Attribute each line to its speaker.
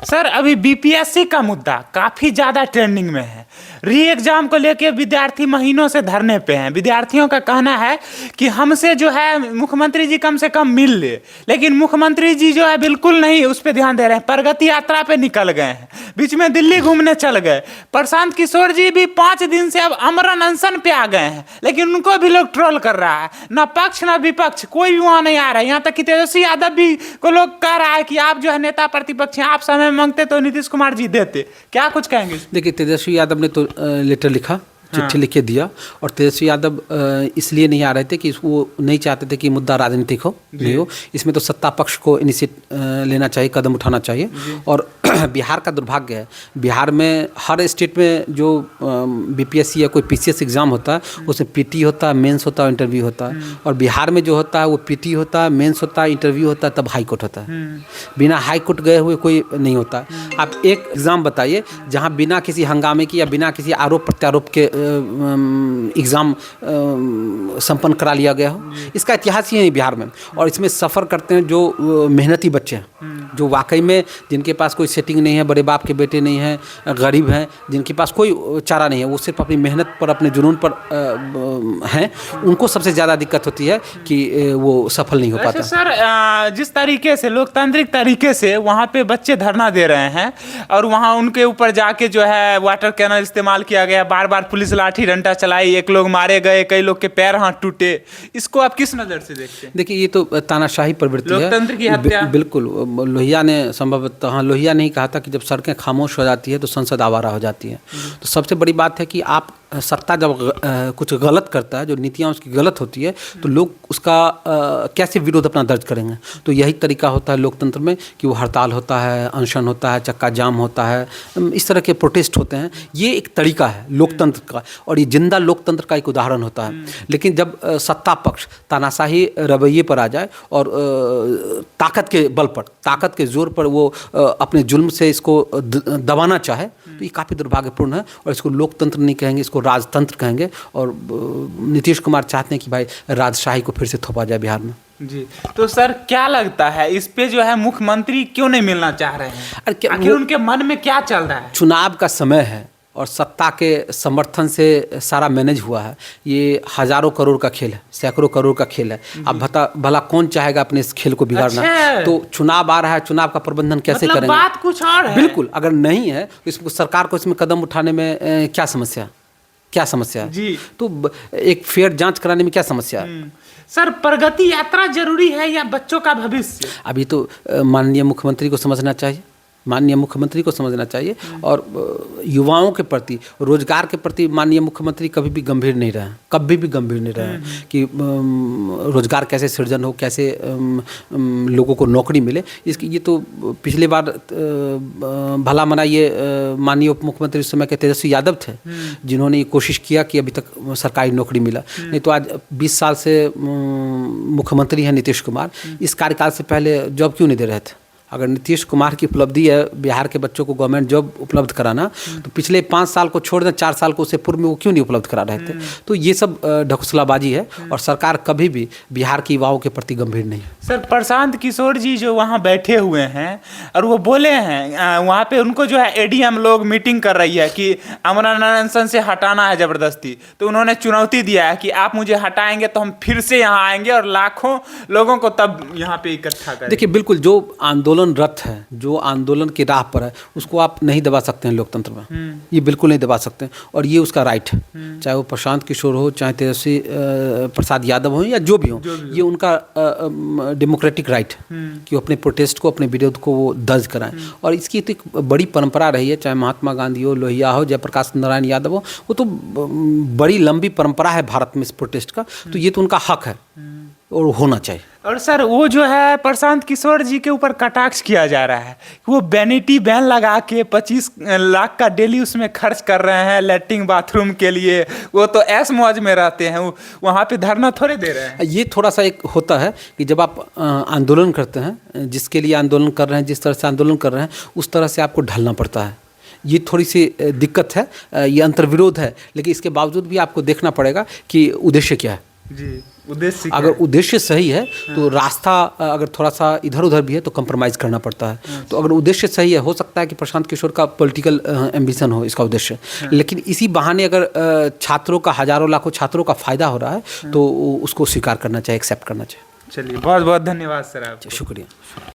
Speaker 1: Sir अभी BPSC का मुद्दा काफ़ी ज़्यादा ट्रेंडिंग में है। री एग्ज़ाम को लेके विद्यार्थी महीनों से धरने पे हैं। विद्यार्थियों का कहना है कि हमसे जो है मुख्यमंत्री जी कम से कम मिल ले, लेकिन मुख्यमंत्री जी जो है बिल्कुल नहीं उस पर ध्यान दे रहे हैं। प्रगति यात्रा पे निकल गए हैं, बीच में दिल्ली घूमने चल गए। प्रशांत किशोर जी भी 5 दिन से अब आमरण अनशन पे आ गए हैं, लेकिन उनको भी लोग ट्रोल कर रहा है। ना पक्ष ना विपक्ष कोई भी वहाँ नहीं आ रहा है। यहाँ तक कि तेजस्वी यादव भी को लोग कह रहा है कि आप जो है नेता प्रतिपक्ष हैं, आप समय मांगते तो नीतीश कुमार जी देते। क्या कुछ कहेंगे?
Speaker 2: देखिए, तेजस्वी यादव ने तो लेटर लिखा, चिट्ठी लिख के दिया, और तेजस्वी यादव इसलिए नहीं आ रहे थे कि वो नहीं चाहते थे कि मुद्दा राजनीतिक हो, नहीं हो। इसमें तो सत्ता पक्ष को इनिशिएट लेना चाहिए, कदम उठाना चाहिए। और बिहार का दुर्भाग्य है, बिहार में हर स्टेट में जो बीपीएससी या कोई पीसीएस एग्ज़ाम होता है उसमें पीटी होता है, मेंस होता है, इंटरव्यू होता है। और बिहार में जो होता है वो पीटी होता है, मेंस होता है, इंटरव्यू होता है, तब हाई कोर्ट होता है। बिना हाई कोर्ट गए हुए कोई नहीं होता है। आप एक एग्ज़ाम बताइए जहाँ बिना किसी हंगामे की या बिना किसी आरोप प्रत्यारोप के एग्ज़ाम संपन्न करा लिया गया हो। इसका इतिहास ही है बिहार में। और इसमें सफ़र करते हैं जो मेहनती बच्चे हैं, जो वाकई में जिनके पास कोई सेटिंग नहीं है, बड़े बाप के बेटे नहीं हैं, गरीब हैं, जिनके पास कोई चारा नहीं है, वो सिर्फ अपनी मेहनत पर, अपने जुनून पर हैं, उनको सबसे ज़्यादा दिक्कत होती है कि वो सफल नहीं हो पाता।
Speaker 1: सर जिस तरीके से लोकतांत्रिक तरीके से वहाँ पे बच्चे धरना दे रहे हैं और वहाँ उनके ऊपर जाके जो है वाटर कैनल इस्तेमाल किया गया, बार बार पुलिस लाठी डंडा चलाई, एक लोग मारे गए, कई लोग के पैर हाथ टूटे, इसको आप किस नज़र से देखते हैं?
Speaker 2: देखिए, ये तो तानाशाही प्रवृत्ति है,
Speaker 1: लोकतंत्र की हत्या।
Speaker 2: बिल्कुल। लोहिया ने संभवतः, हाँ, लोहिया ने ही कहा था कि जब सड़कें खामोश हो जाती है तो संसद आवारा हो जाती है। तो सबसे बड़ी बात है कि आप सत्ता जब कुछ गलत करता है, जो नीतियाँ उसकी गलत होती है, तो लोग उसका कैसे विरोध अपना दर्ज करेंगे। तो यही तरीका होता है लोकतंत्र में कि वो हड़ताल होता है, अनशन होता है, चक्का जाम होता है, इस तरह के प्रोटेस्ट होते हैं। ये एक तरीका है लोकतंत्र का, और ये जिंदा लोकतंत्र का एक उदाहरण होता है। लेकिन जब सत्ता पक्ष तानाशाही रवैये पर आ जाए और ताकत के बल पर, ताकत के जोर पर वो अपने जुल्म से इसको दबाना चाहे, तो ये काफ़ी दुर्भाग्यपूर्ण है। और इसको लोकतंत्र नहीं कहेंगे, इसको राजतंत्र कहेंगे। और नीतीश कुमार चाहते हैं कि भाई राजशाही को फिर से थोपा जाए बिहार में।
Speaker 1: जी, तो सर क्या लगता है इस पे जो है मुख्यमंत्री क्यों नहीं मिलना चाह रहे हैं? आखिर उनके मन में क्या चल रहा है?
Speaker 2: चुनाव का समय है और सत्ता के समर्थन से सारा मैनेज हुआ है। ये हजारों करोड़ का खेल है, सैकड़ों करोड़ का खेल है। अब भला कौन चाहेगा अपने इस खेल को बिगाड़ना?
Speaker 1: अच्छा।
Speaker 2: तो चुनाव आ रहा है, चुनाव का प्रबंधन कैसे
Speaker 1: मतलब
Speaker 2: करेंगे?
Speaker 1: बात कुछ और है।
Speaker 2: बिल्कुल। अगर नहीं है तो इसको सरकार को इसमें कदम उठाने में क्या समस्या है
Speaker 1: जी?
Speaker 2: तो एक फेयर जांच कराने में क्या समस्या है?
Speaker 1: सर प्रगति यात्रा जरूरी है या बच्चों का भविष्य?
Speaker 2: अभी तो माननीय मुख्यमंत्री को समझना चाहिए, माननीय मुख्यमंत्री को समझना चाहिए। और युवाओं के प्रति, रोजगार के प्रति माननीय मुख्यमंत्री कभी भी गंभीर नहीं रहे, कभी भी गंभीर नहीं रहे कि रोजगार कैसे सृजन हो, कैसे लोगों को नौकरी मिले। इसकी ये तो पिछले बार भला मना ये माननीय उप मुख्यमंत्री उस समय के तेजस्वी यादव थे, जिन्होंने ये कोशिश किया कि अभी तक सरकारी नौकरी मिला। नहीं तो आज 20 साल से मुख्यमंत्री हैं नीतीश कुमार, इस कार्यकाल से पहले जॉब क्यों नहीं दे रहे थे? अगर नीतीश कुमार की उपलब्धि है बिहार के बच्चों को गवर्नमेंट जॉब उपलब्ध कराना, तो पिछले 5 साल को छोड़ दें, 4 साल को उससे पूर्व में वो क्यों नहीं उपलब्ध करा रहे थे? तो ये सब ढकोसलाबाजी है और सरकार कभी भी बिहार के युवाओं के प्रति गंभीर नहीं है।
Speaker 1: सर प्रशांत किशोर जी जो वहाँ बैठे हुए हैं और वो बोले हैं, वहाँ पे उनको जो है एडीएम लोग मीटिंग कर रही है कि आमरण अनशन से हटाना है ज़बरदस्ती। तो उन्होंने चुनौती दिया है कि आप मुझे हटाएंगे तो हम फिर से यहाँ आएंगे और लाखों लोगों को तब यहाँ पे इकट्ठा करेंगे।
Speaker 2: देखिए, बिल्कुल, जो आंदोलनरत है, जो आंदोलन की राह पर है, उसको आप नहीं दबा सकते हैं लोकतंत्र में। ये बिल्कुल नहीं दबा सकते हैं और ये उसका राइट है। चाहे वो प्रशांत किशोर हो, चाहे तेजस्वी प्रसाद यादव हो या जो भी हो, ये उनका डेमोक्रेटिक राइट है कि वो अपने प्रोटेस्ट को, अपने विरोध को वो दर्ज कराएं। और इसकी तो एक बड़ी परंपरा रही है, चाहे महात्मा गांधी हो, लोहिया हो, जयप्रकाश नारायण यादव हो, वो तो बड़ी लंबी परंपरा है भारत में इस प्रोटेस्ट का। तो ये तो उनका हक है और होना चाहिए।
Speaker 1: और सर वो जो है प्रशांत किशोर जी के ऊपर कटाक्ष किया जा रहा है, वो वैनिटी बैन लगा के 25 लाख का डेली उसमें खर्च कर रहे हैं लैट्रिन बाथरूम के लिए। वो तो ऐस मौज में रहते हैं, वहाँ पे धरना थोड़े दे रहे हैं।
Speaker 2: ये थोड़ा सा एक होता है कि जब आप आंदोलन करते हैं, जिसके लिए आंदोलन कर रहे हैं, जिस तरह से आंदोलन कर रहे हैं, उस तरह से आपको ढलना पड़ता है। ये थोड़ी सी दिक्कत है, ये अंतर्विरोध है, लेकिन इसके बावजूद भी आपको देखना पड़ेगा कि उद्देश्य क्या है।
Speaker 1: जी। उद्देश्य क्या
Speaker 2: अगर
Speaker 1: है?
Speaker 2: उद्देश्य सही है तो रास्ता अगर थोड़ा सा इधर उधर भी है तो कंप्रोमाइज़ करना पड़ता है। तो अगर उद्देश्य सही है, हो सकता है कि प्रशांत किशोर का पॉलिटिकल एम्बिशन हो इसका उद्देश्य, लेकिन इसी बहाने अगर छात्रों का, हजारों लाखों छात्रों का फायदा हो रहा है तो उसको स्वीकार करना चाहिए, एक्सेप्ट करना चाहिए।
Speaker 1: चलिए, बहुत बहुत धन्यवाद सर आपको।
Speaker 2: शुक्रिया।